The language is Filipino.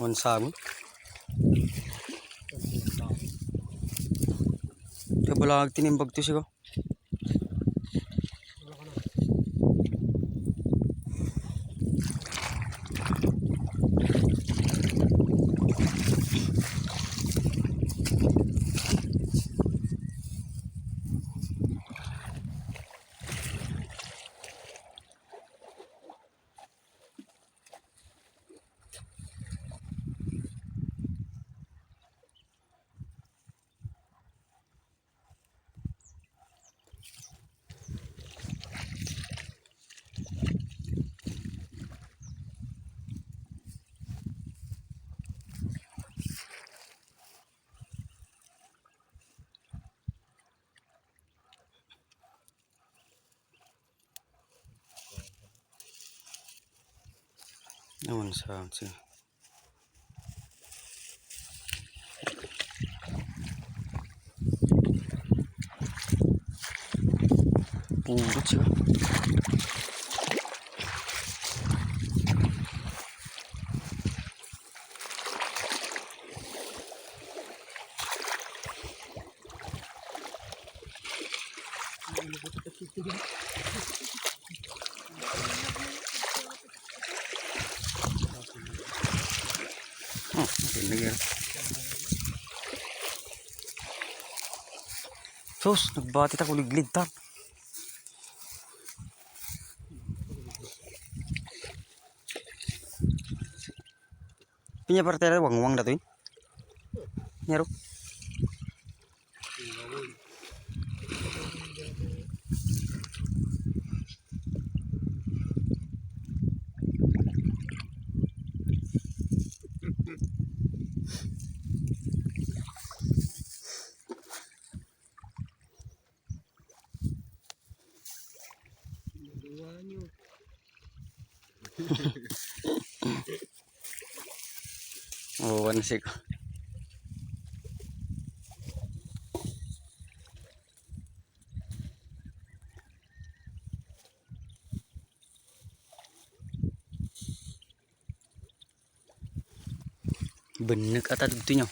Wan sabon. Kabalag tinimbag to siya. Wan sabon siya. Purot siya. Oh, pinagyan. Sus, nagbati ta kuliglid ta. Pinya partera wang-wang datoy. Nyaro. Oh, wan sik. Benek ata dito nyo.